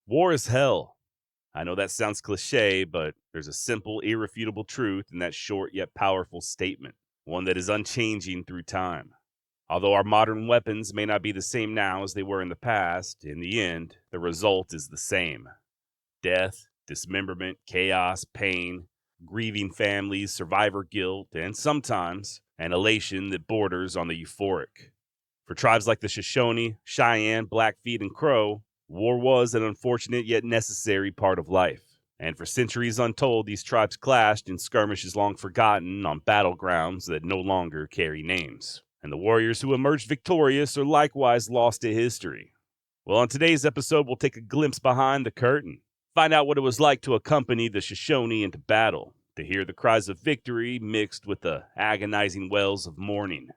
War is hell. I know that sounds cliche, but there's a simple, irrefutable truth in that short yet powerful statement, one that is unchanging through time. Although our modern weapons may not be the same now as they were in the past, in the end, the result is the same. Death, dismemberment, chaos, pain, grieving families, survivor guilt, and sometimes an elation that borders on the euphoric. For tribes like the Shoshone, Cheyenne, Blackfeet, and Crow, war was an unfortunate yet necessary part of life. And for centuries untold, these tribes clashed in skirmishes long forgotten on battlegrounds that no longer carry names. And the warriors who emerged victorious are likewise lost to history. Well, on today's episode, we'll take a glimpse behind the curtain, find out what it was like to accompany the Shoshone into battle, to hear the cries of victory mixed with the agonizing wails of mourning.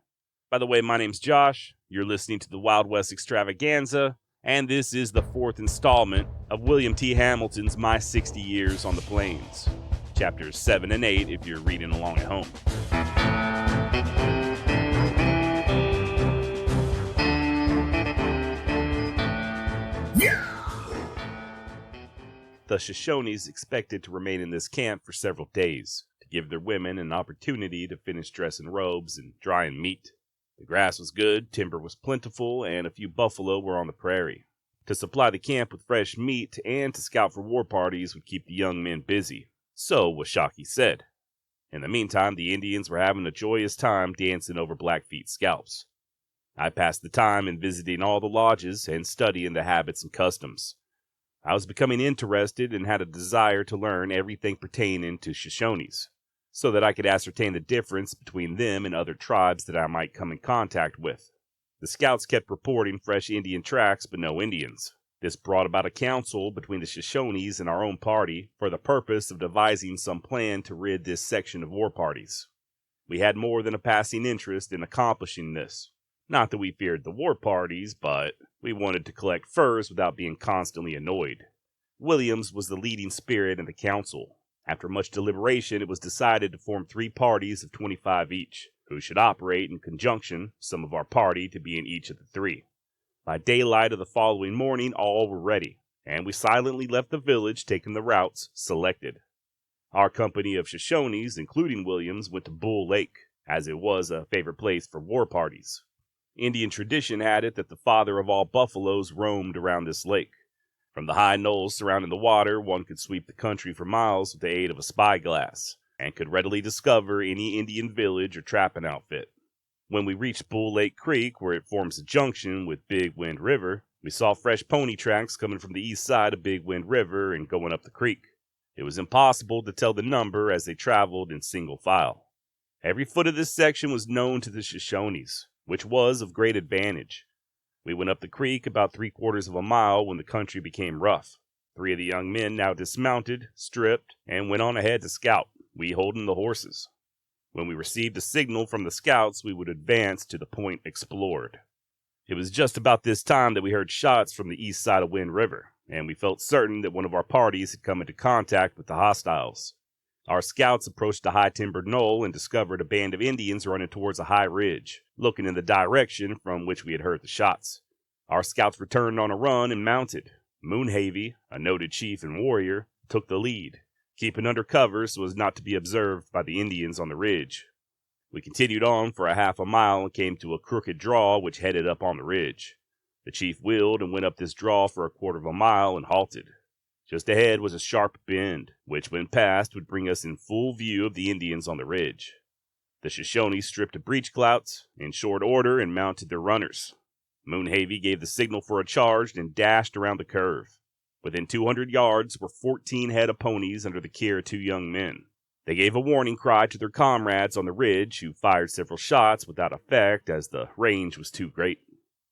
By the way, my name's Josh, you're listening to the Wild West Extravaganza, and this is the fourth installment of William T. Hamilton's My 60 Years on the Plains, chapters 7 and 8 if you're reading along at home. The Shoshones expected to remain in this camp for several days, to give their women an opportunity to finish dressing robes and drying meat. The grass was good, timber was plentiful, and a few buffalo were on the prairie. To supply the camp with fresh meat and to scout for war parties would keep the young men busy. So Washakie said. In the meantime, the Indians were having a joyous time dancing over Blackfeet scalps. I passed the time in visiting all the lodges and studying the habits and customs. I was becoming interested and had a desire to learn everything pertaining to Shoshones, so that I could ascertain the difference between them and other tribes that I might come in contact with. The scouts kept reporting fresh Indian tracks, but no Indians. This brought about a council between the Shoshones and our own party for the purpose of devising some plan to rid this section of war parties. We had more than a passing interest in accomplishing this. Not that we feared the war parties, but we wanted to collect furs without being constantly annoyed. Williams was the leading spirit in the council. After much deliberation, it was decided to form 3 parties of 25 each, who should operate in conjunction, some of our party to be in each of the 3. By daylight of the following morning, all were ready, and we silently left the village, taking the routes selected. Our company of Shoshones, including Williams, went to Bull Lake, as it was a favorite place for war parties. Indian tradition had it that the father of all buffaloes roamed around this lake. From the high knolls surrounding the water, one could sweep the country for miles with the aid of a spyglass, and could readily discover any Indian village or trapping outfit. When we reached Bull Lake Creek, where it forms a junction with Big Wind River, we saw fresh pony tracks coming from the east side of Big Wind River and going up the creek. It was impossible to tell the number as they traveled in single file. Every foot of this section was known to the Shoshones, which was of great advantage. We went up the creek about 3/4 of a mile when the country became rough. 3 of the young men now dismounted, stripped, and went on ahead to scout, we holding the horses. When we received a signal from the scouts, we would advance to the point explored. It was just about this time that we heard shots from the east side of Wind River, and we felt certain that one of our parties had come into contact with the hostiles. Our scouts approached a high-timbered knoll and discovered a band of Indians running towards a high ridge, looking in the direction from which we had heard the shots. Our scouts returned on a run and mounted. Moonhavy, a noted chief and warrior, took the lead, keeping under cover so as not to be observed by the Indians on the ridge. We continued on for a half a mile and came to a crooked draw which headed up on the ridge. The chief wheeled and went up this draw for 1/4 of a mile and halted. Just ahead was a sharp bend, which when passed would bring us in full view of the Indians on the ridge. The Shoshones stripped the breechclouts in short order and mounted their runners. Moonhavy gave the signal for a charge and dashed around the curve. Within 200 yards were 14 head of ponies under the care of 2 young men. They gave a warning cry to their comrades on the ridge, who fired several shots without effect as the range was too great.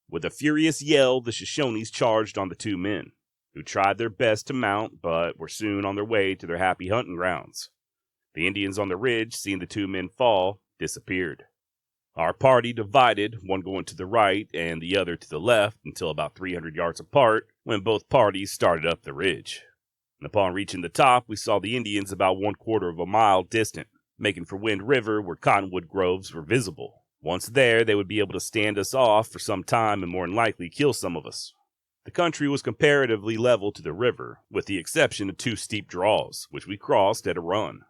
With a furious yell, the Shoshones charged on the 2 men, who tried their best to mount, but were soon on their way to their happy hunting grounds. The Indians on the ridge, seeing the 2 men fall, disappeared. Our party divided, one going to the right and the other to the left until about 300 yards apart, when both parties started up the ridge. And upon reaching the top, we saw the Indians about 1/4 of a mile distant, making for Wind River where cottonwood groves were visible. Once there, they would be able to stand us off for some time and more than likely kill some of us. The country was comparatively level to the river, with the exception of 2 steep draws, which we crossed at a run.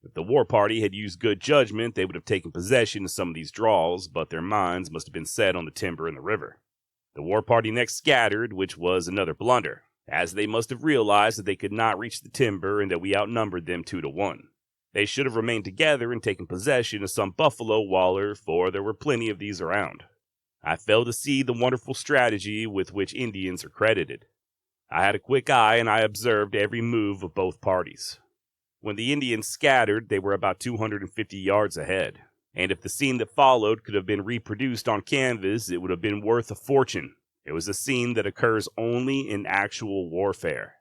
If the war party had used good judgment, they would have taken possession of some of these draws, but their minds must have been set on the timber in the river. The war party next scattered, which was another blunder, as they must have realized that they could not reach the timber and that we outnumbered them 2-1. They should have remained together and taken possession of some buffalo waller, for there were plenty of these around. I failed to see the wonderful strategy with which Indians are credited. I had a quick eye and I observed every move of both parties. When the Indians scattered, they were about 250 yards ahead, and if the scene that followed could have been reproduced on canvas, it would have been worth a fortune. It was a scene that occurs only in actual warfare.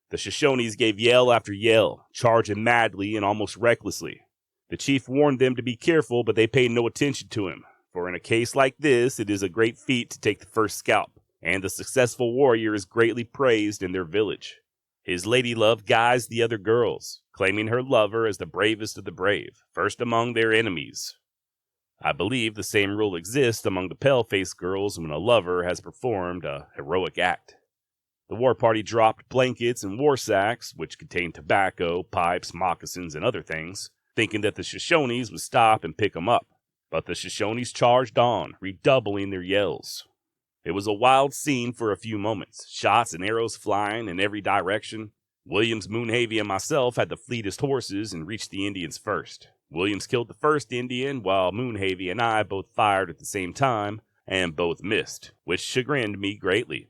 The Shoshones gave yell after yell, charging madly and almost recklessly. The chief warned them to be careful, but they paid no attention to him, for in a case like this, it is a great feat to take the first scalp, and the successful warrior is greatly praised in their village. His lady-love guides the other girls, claiming her lover as the bravest of the brave, first among their enemies. I believe the same rule exists among the pale-faced girls when a lover has performed a heroic act. The war party dropped blankets and war sacks, which contained tobacco, pipes, moccasins, and other things, thinking that the Shoshones would stop and pick them up. But the Shoshones charged on, redoubling their yells. It was a wild scene for a few moments, shots and arrows flying in every direction. Williams, Moonhavy, and myself had the fleetest horses and reached the Indians first. Williams killed the first Indian, while Moonhavy and I both fired at the same time, and both missed, which chagrined me greatly.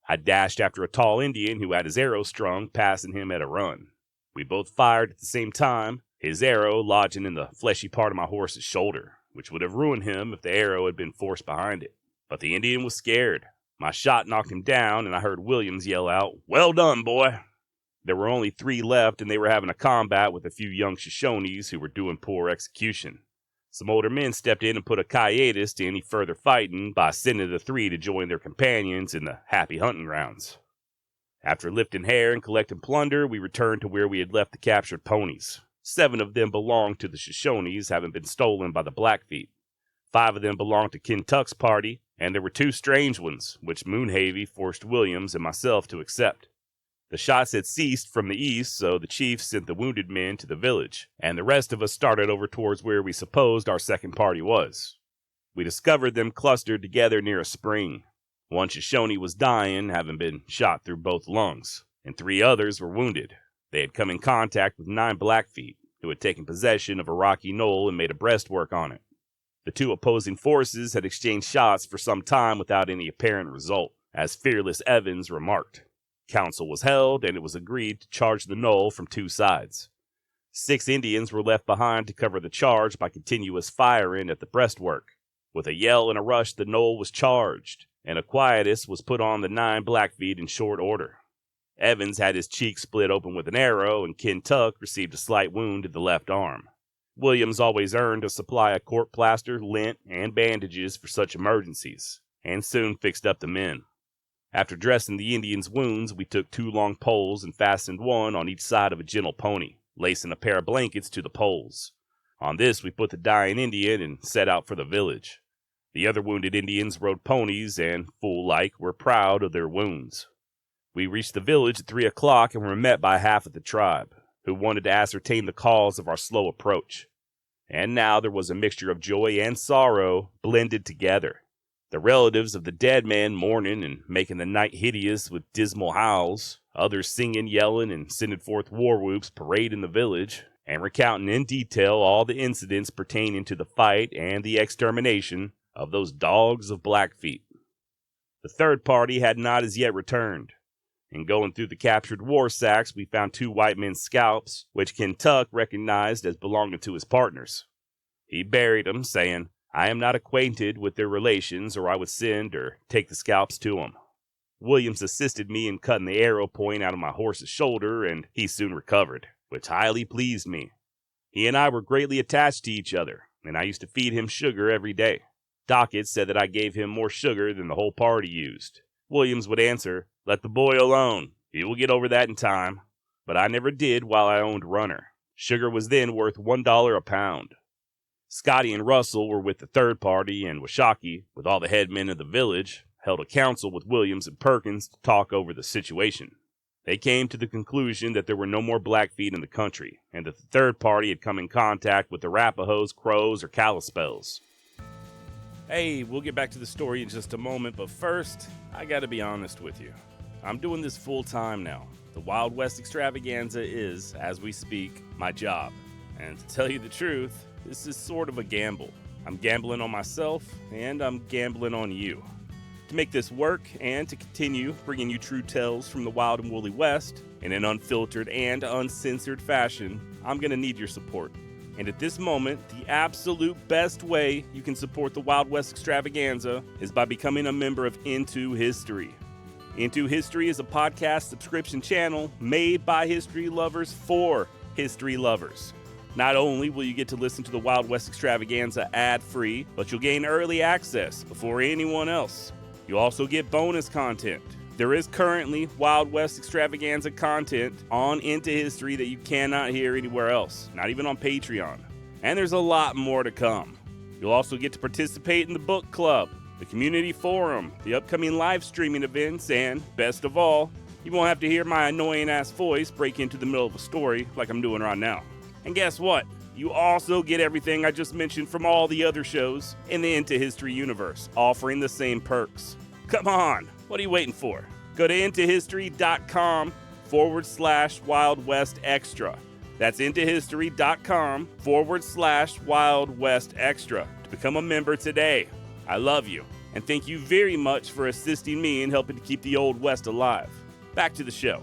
I dashed after a tall Indian who had his arrow strung, passing him at a run. We both fired at the same time, his arrow lodging in the fleshy part of my horse's shoulder, which would have ruined him if the arrow had been forced behind it. But the Indian was scared. My shot knocked him down, and I heard Williams yell out, "Well done, boy!" There were only 3 left, and they were having a combat with a few young Shoshones who were doing poor execution. Some older men stepped in and put a hiatus to any further fighting by sending the 3 to join their companions in the happy hunting grounds. After lifting hair and collecting plunder, we returned to where we had left the captured ponies. 7 of them belonged to the Shoshones, having been stolen by the Blackfeet. 5 of them belonged to Kentuck's party, and there were 2 strange ones, which Moonhavy forced Williams and myself to accept. The shots had ceased from the east, so the chief sent the wounded men to the village, and the rest of us started over towards where we supposed our second party was. We discovered them clustered together near a spring. One Shoshone was dying, having been shot through both lungs, and 3 others were wounded. They had come in contact with 9 Blackfeet, who had taken possession of a rocky knoll and made a breastwork on it. The 2 opposing forces had exchanged shots for some time without any apparent result, as fearless Evans remarked. Council was held, and it was agreed to charge the knoll from 2 sides. 6 Indians were left behind to cover the charge by continuous firing at the breastwork. With a yell and a rush, the knoll was charged, and a quietus was put on the 9 Blackfeet in short order. Evans had his cheek split open with an arrow, and Kentuck received a slight wound in the left arm. Williams always earned a supply of court plaster, lint, and bandages for such emergencies, and soon fixed up the men. After dressing the Indians' wounds, we took 2 long poles and fastened one on each side of a gentle pony, lacing a pair of blankets to the poles. On this we put the dying Indian and set out for the village. The other wounded Indians rode ponies and, fool-like, were proud of their wounds. We reached the village at 3 o'clock and were met by half of the tribe, who wanted to ascertain the cause of our slow approach. And now there was a mixture of joy and sorrow blended together. The relatives of the dead man mourning and making the night hideous with dismal howls, others singing, yelling, and sending forth war whoops parading the village, and recounting in detail all the incidents pertaining to the fight and the extermination of those dogs of Blackfeet. The third party had not as yet returned. In going through the captured war sacks, we found 2 white men's scalps, which Kentuck recognized as belonging to his partners. He buried them, saying, "I am not acquainted with their relations, or I would send or take the scalps to them." Williams assisted me in cutting the arrow point out of my horse's shoulder, and he soon recovered, which highly pleased me. He and I were greatly attached to each other, and I used to feed him sugar every day. Dockett said that I gave him more sugar than the whole party used. Williams would answer, "Let the boy alone. He will get over that in time." But I never did while I owned Runner. Sugar was then worth $1 a pound. Scotty and Russell were with the third party, and Washakie, with all the head men of the village, held a council with Williams and Perkins to talk over the situation. They came to the conclusion that there were no more Blackfeet in the country, and that the third party had come in contact with Arapahoes, Crows, or Kalispels. Hey, we'll get back to the story in just a moment, but first, I gotta be honest with you. I'm doing this full time now. The Wild West extravaganza is, as we speak, my job. And to tell you the truth, this is sort of a gamble. I'm gambling on myself, and I'm gambling on you. To make this work, and to continue bringing you true tales from the wild and woolly West, in an unfiltered and uncensored fashion, I'm going to need your support. And at this moment, the absolute best way you can support the Wild West extravaganza is by becoming a member of Into History. Into History is a podcast subscription channel made by history lovers for history lovers. Not only will you get to listen to the Wild West extravaganza ad-free, but you'll gain early access before anyone else. You'll also get bonus content. There is currently Wild West extravaganza content on Into History that you cannot hear anywhere else, not even on Patreon. And there's a lot more to come. You'll also get to participate in the book club, the community forum, the upcoming live streaming events, and, best of all, you won't have to hear my annoying-ass voice break into the middle of a story like I'm doing right now. And guess what? You also get everything I just mentioned from all the other shows in the Into History universe, offering the same perks. Come on, what are you waiting for? Go to intohistory.com/Wild West Extra. That's intohistory.com/Wild West Extra to become a member today. I love you, and thank you very much for assisting me in helping to keep the Old West alive. Back to the show.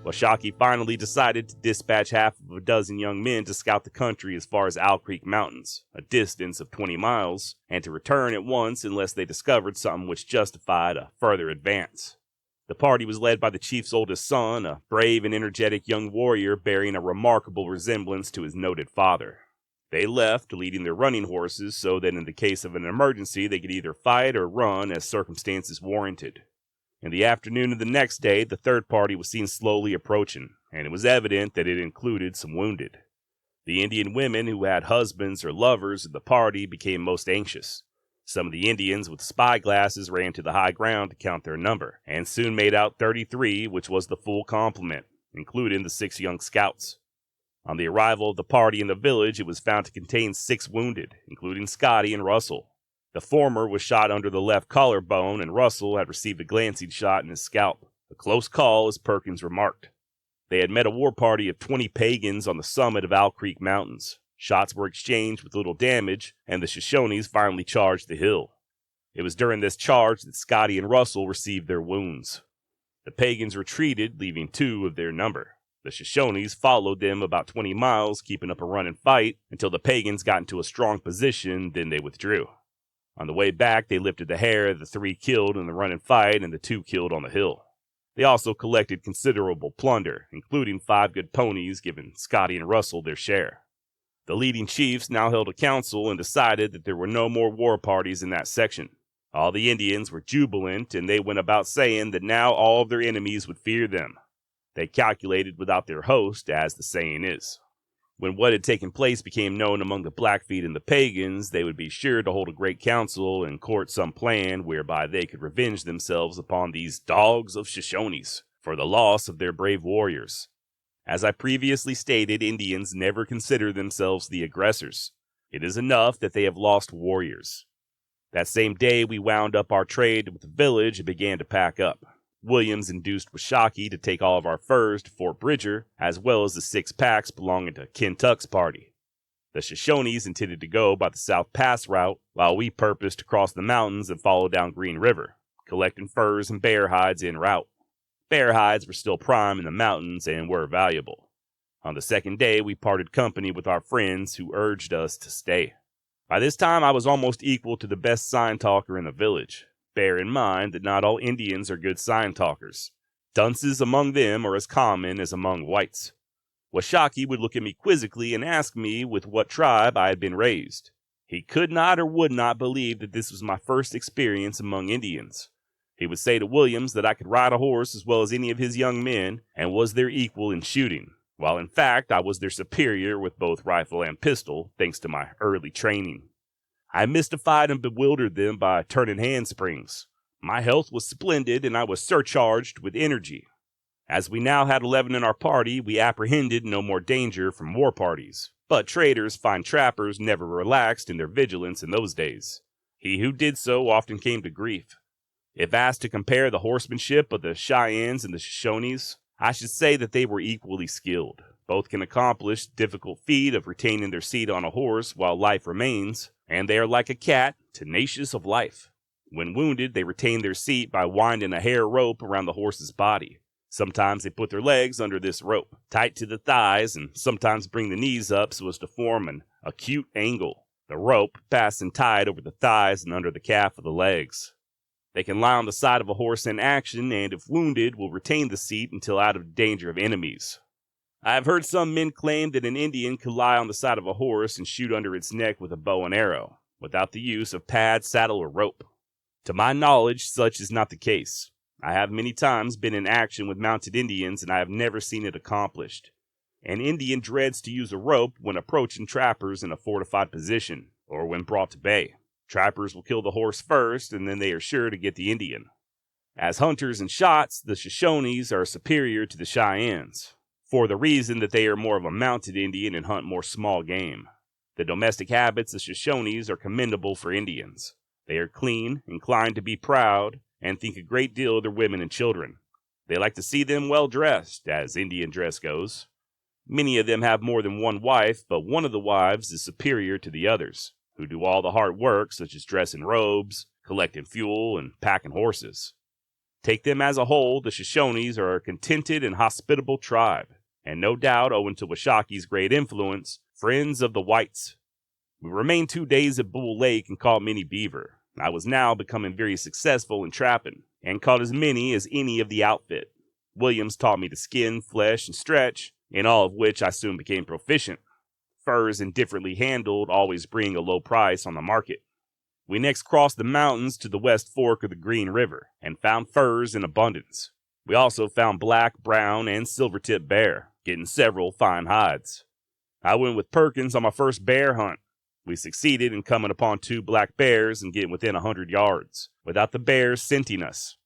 Washakie finally decided to dispatch half of a dozen young men to scout the country as far as Owl Creek Mountains, a distance of 20 miles, and to return at once unless they discovered something which justified a further advance. The party was led by the chief's oldest son, a brave and energetic young warrior bearing a remarkable resemblance to his noted father. They left, leading their running horses so that in the case of an emergency they could either fight or run as circumstances warranted. In the afternoon of the next day, the third party was seen slowly approaching, and it was evident that it included some wounded. The Indian women who had husbands or lovers of the party became most anxious. Some of the Indians with spyglasses ran to the high ground to count their number, and soon made out 33, which was the full complement, including the 6 young scouts. On the arrival of the party in the village, it was found to contain 6 wounded, including Scotty and Russell. The former was shot under the left collarbone, and Russell had received a glancing shot in his scalp. A close call, as Perkins remarked. They had met a war party of 20 pagans on the summit of Owl Creek Mountains. Shots were exchanged with little damage, and the Shoshones finally charged the hill. It was during this charge that Scotty and Russell received their wounds. The pagans retreated, leaving 2 of their number. The Shoshones followed them about 20 miles, keeping up a running fight until the pagans got into a strong position, then they withdrew. On the way back, they lifted the hair of the 3 killed in the running fight and the 2 killed on the hill. They also collected considerable plunder, including 5 good ponies, giving Scotty and Russell their share. The leading chiefs now held a council and decided that there were no more war parties in that section. All the Indians were jubilant, and they went about saying that now all of their enemies would fear them. They calculated without their host, as the saying is. When what had taken place became known among the Blackfeet and the pagans, they would be sure to hold a great council and court some plan whereby they could revenge themselves upon these dogs of Shoshones for the loss of their brave warriors. As I previously stated, Indians never consider themselves the aggressors. It is enough that they have lost warriors. That same day, we wound up our trade with the village and began to pack up. Williams induced Washakie to take all of our furs to Fort Bridger, as well as the 6 packs belonging to Kentuck's party. The Shoshones intended to go by the South Pass route, while we purposed to cross the mountains and follow down Green River, collecting furs and bear hides en route. Bear hides were still prime in the mountains and were valuable. On the second day, we parted company with our friends who urged us to stay. By this time, I was almost equal to the best sign talker in the village. Bear in mind that not all Indians are good sign talkers. Dunces among them are as common as among whites. Washakie would look at me quizzically and ask me with what tribe I had been raised. He could not or would not believe that this was my first experience among Indians. He would say to Williams that I could ride a horse as well as any of his young men and was their equal in shooting, while in fact I was their superior with both rifle and pistol, thanks to my early training. I mystified and bewildered them by turning handsprings, My health was splendid and I was surcharged with energy. As we now had 11 in our party, we apprehended no more danger from war parties. But traders find trappers never relaxed in their vigilance in those days. He who did so often came to grief. If asked to compare the horsemanship of the Cheyennes and the Shoshones, I should say that they were equally skilled. Both can accomplish the difficult feat of retaining their seat on a horse while life remains, and they are like a cat, tenacious of life. When wounded, they retain their seat by winding a hair rope around the horse's body. Sometimes they put their legs under this rope, tight to the thighs, and sometimes bring the knees up so as to form an acute angle, the rope passing tight over the thighs and under the calf of the legs. They can lie on the side of a horse in action, and if wounded, will retain the seat until out of danger of enemies. I have heard some men claim that an Indian could lie on the side of a horse and shoot under its neck with a bow and arrow, without the use of pad, saddle, or rope. To my knowledge, such is not the case. I have many times been in action with mounted Indians, and I have never seen it accomplished. An Indian dreads to use a rope when approaching trappers in a fortified position, or when brought to bay. Trappers will kill the horse first, and then they are sure to get the Indian. As hunters and shots, the Shoshones are superior to the Cheyennes, for the reason that they are more of a mounted Indian and hunt more small game. The domestic habits of Shoshones are commendable for Indians. They are clean, inclined to be proud, and think a great deal of their women and children. They like to see them well dressed, as Indian dress goes. Many of them have more than one wife, but one of the wives is superior to the others, who do all the hard work such as dressing robes, collecting fuel, and packing horses. Take them as a whole, the Shoshones are a contented and hospitable tribe, and no doubt, owing to Washaki's great influence, friends of the whites. We remained 2 days at Bull Lake and caught many beaver. I was now becoming very successful in trapping, and caught as many as any of the outfit. Williams taught me to skin, flesh, and stretch, in all of which I soon became proficient. Furs indifferently handled always bring a low price on the market. We next crossed the mountains to the west fork of the Green River, and found furs in abundance. We also found black, brown, and silver-tip bear, getting several fine hides. I went with Perkins on my first bear hunt. We succeeded in coming upon 2 black bears and getting within 100 yards, without the bears scenting us.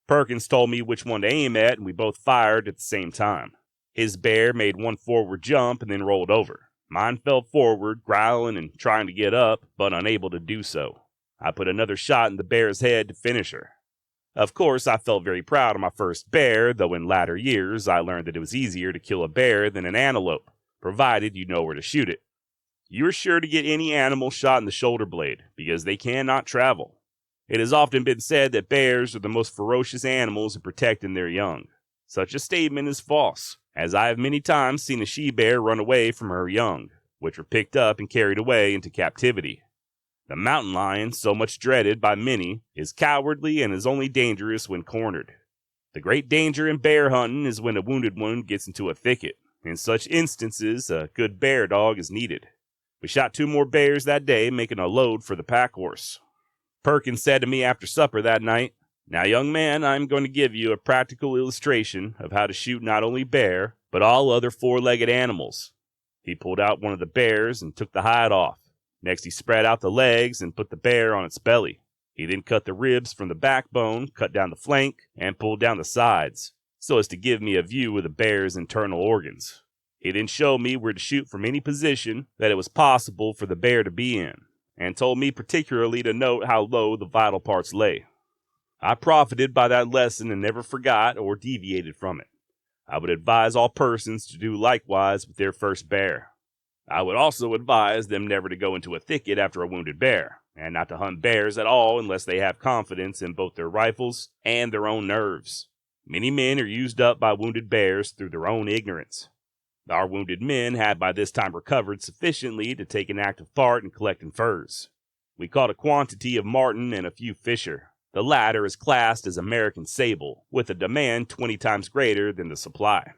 Perkins told me which one to aim at, and we both fired at the same time. His bear made one forward jump and then rolled over. Mine fell forward, growling and trying to get up, but unable to do so. I put another shot in the bear's head to finish her. Of course, I felt very proud of my first bear, though in latter years I learned that it was easier to kill a bear than an antelope, provided you know where to shoot it. You are sure to get any animal shot in the shoulder blade, because they cannot travel. It has often been said that bears are the most ferocious animals in protecting their young. Such a statement is false, as I have many times seen a she-bear run away from her young, which were picked up and carried away into captivity. The mountain lion, so much dreaded by many, is cowardly and is only dangerous when cornered. The great danger in bear hunting is when a wounded one gets into a thicket. In such instances, a good bear dog is needed. We shot 2 more bears that day, making a load for the pack horse. Perkins said to me after supper that night, "Now, young man, I am going to give you a practical illustration of how to shoot not only bear, but all other 4-legged animals." He pulled out one of the bears and took the hide off. Next, he spread out the legs and put the bear on its belly. He then cut the ribs from the backbone, cut down the flank, and pulled down the sides, so as to give me a view of the bear's internal organs. He then showed me where to shoot from any position that it was possible for the bear to be in, and told me particularly to note how low the vital parts lay. I profited by that lesson and never forgot or deviated from it. I would advise all persons to do likewise with their first bear. I would also advise them never to go into a thicket after a wounded bear, and not to hunt bears at all unless they have confidence in both their rifles and their own nerves. Many men are used up by wounded bears through their own ignorance. Our wounded men had by this time recovered sufficiently to take an active part in collecting furs. We caught a quantity of marten and a few fisher. The latter is classed as American sable, with a demand 20 times greater than the supply.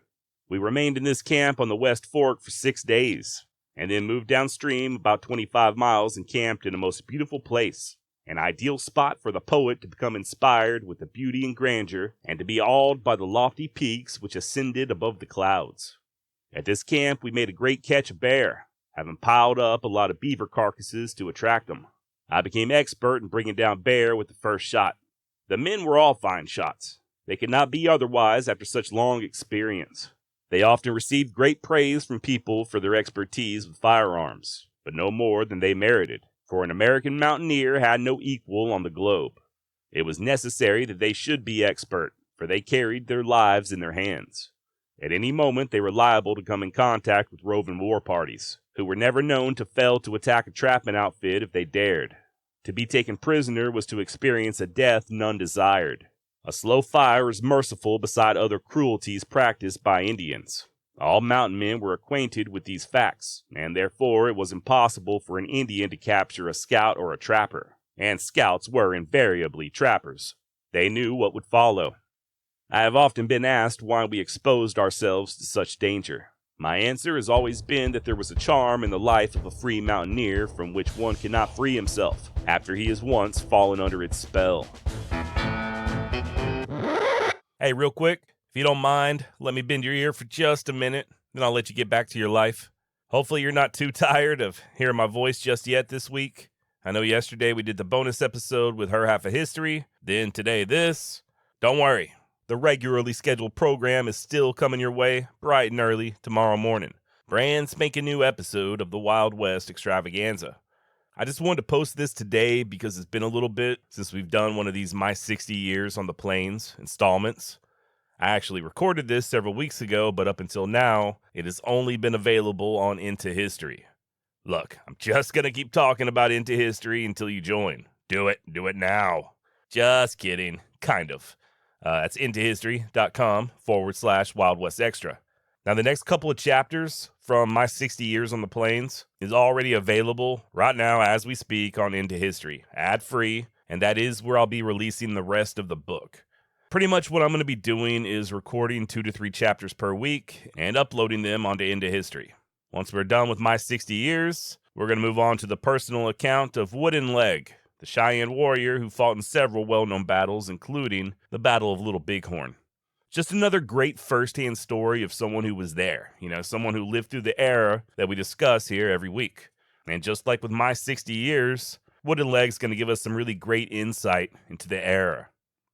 We remained in this camp on the West Fork for 6 days, and then moved downstream about 25 miles and camped in a most beautiful place, an ideal spot for the poet to become inspired with the beauty and grandeur, and to be awed by the lofty peaks which ascended above the clouds. At this camp we made a great catch of bear, having piled up a lot of beaver carcasses to attract them. I became expert in bringing down bear with the first shot. The men were all fine shots. They could not be otherwise after such long experience. They often received great praise from people for their expertise with firearms, but no more than they merited, for an American mountaineer had no equal on the globe. It was necessary that they should be expert, for they carried their lives in their hands. At any moment they were liable to come in contact with roving war parties, who were never known to fail to attack a trapping outfit if they dared. To be taken prisoner was to experience a death none desired. A slow fire is merciful beside other cruelties practiced by Indians. All mountain men were acquainted with these facts, and therefore it was impossible for an Indian to capture a scout or a trapper, and scouts were invariably trappers. They knew what would follow. I have often been asked why we exposed ourselves to such danger. My answer has always been that there was a charm in the life of a free mountaineer from which one cannot free himself after he has once fallen under its spell. Hey, real quick, if you don't mind, let me bend your ear for just a minute, then I'll let you get back to your life. Hopefully you're not too tired of hearing my voice just yet this week. I know yesterday we did the bonus episode with her half of history, then today this. Don't worry, the regularly scheduled program is still coming your way bright and early tomorrow morning. Brand spanking new episode of the Wild West Extravaganza. I just wanted to post this today because it's been a little bit since we've done one of these My 60 Years on the Plains installments. I actually recorded this several weeks ago, but up until now, it has only been available on Into History. Look, I'm just going to keep talking about Into History until you join. Do it now. Just kidding, kind of. That's intohistory.com/Wild West Extra. Now, the next couple of chapters from My 60 Years on the Plains is already available right now as we speak on Into History, ad-free, and that is where I'll be releasing the rest of the book. Pretty much what I'm going to be doing is recording 2 to 3 chapters per week and uploading them onto Into History. Once we're done with My 60 Years, we're going to move on to the personal account of Wooden Leg, the Cheyenne warrior who fought in several well-known battles, including the Battle of Little Bighorn. Just another great first-hand story of someone who was there, someone who lived through the era that we discuss here every week. And just like with My 60 Years, Wooden Leg's going to give us some really great insight into the era.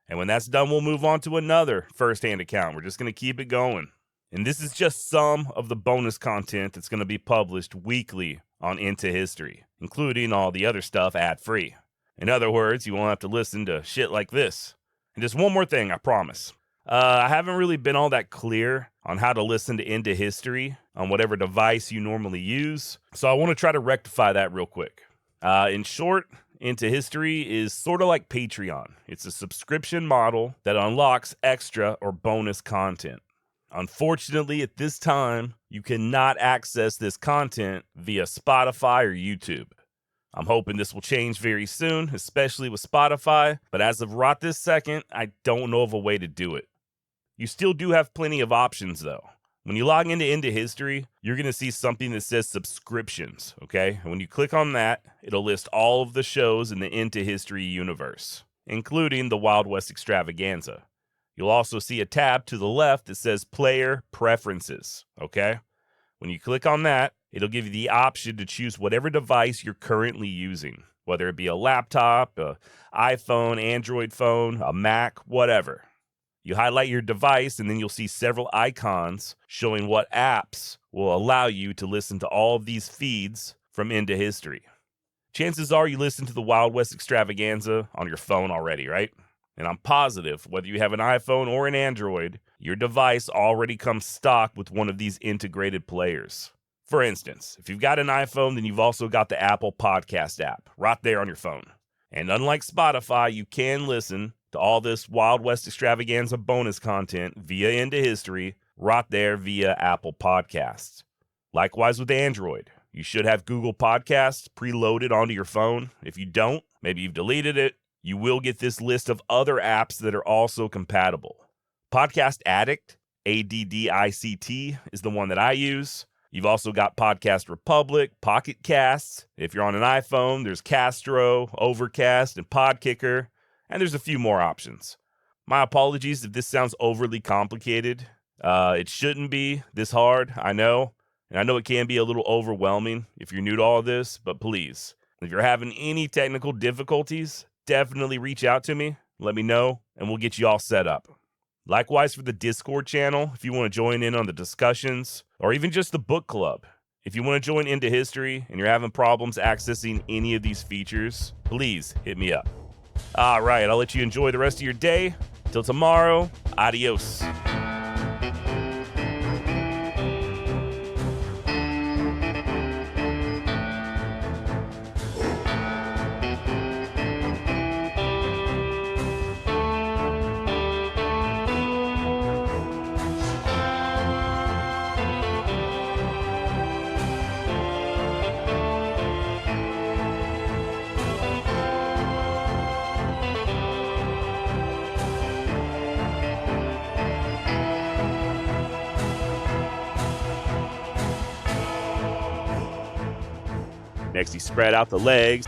And when that's done, we'll move on to another first-hand account. We're just going to keep it going. And this is just some of the bonus content that's going to be published weekly on Into History, including all the other stuff ad-free. In other words, you won't have to listen to shit like this. And just one more thing, I promise. I haven't really been all that clear on how to listen to Into History on whatever device you normally use, so I want to try to rectify that real quick. In short, Into History is sort of like Patreon. It's a subscription model that unlocks extra or bonus content. Unfortunately, at this time, you cannot access this content via Spotify or YouTube. I'm hoping this will change very soon, especially with Spotify, but as of right this second, I don't know of a way to do it. You still do have plenty of options, though. When you log into History, you're going to see something that says subscriptions, okay? And when you click on that, it'll list all of the shows in the Into History universe, including the Wild West Extravaganza. You'll also see a tab to the left that says Player Preferences, okay? When you click on that, it'll give you the option to choose whatever device you're currently using, whether it be a laptop, an iPhone, Android phone, a Mac, whatever. You highlight your device, and then you'll see several icons showing what apps will allow you to listen to all of these feeds from Into History. Chances are you listen to the Wild West Extravaganza on your phone already, right? And I'm positive, whether you have an iPhone or an Android, your device already comes stock with one of these integrated players. For instance, if you've got an iPhone, then you've also got the Apple Podcast app right there on your phone. And unlike Spotify, you can listen to all this Wild West Extravaganza bonus content via Into History right there via Apple Podcasts. Likewise with Android, you should have Google Podcasts preloaded onto your phone. If you don't, maybe you've deleted it, you will get this list of other apps that are also compatible. Podcast Addict, ADDICT, is the one that I use. You've also got Podcast Republic, Pocket Casts. If you're on an iPhone, there's Castro, Overcast, and Podkicker. And there's a few more options. My apologies if this sounds overly complicated. It shouldn't be this hard, I know. And I know it can be a little overwhelming if you're new to all of this, but please, if you're having any technical difficulties, definitely reach out to me. let me know, and we'll get you all set up. Likewise for the Discord channel, if you want to join in on the discussions, or even just the book club. If you want to join Into History and you're having problems accessing any of these features, please hit me up. All right, I'll let you enjoy the rest of your day. Till tomorrow, adios. Next, you spread out the legs.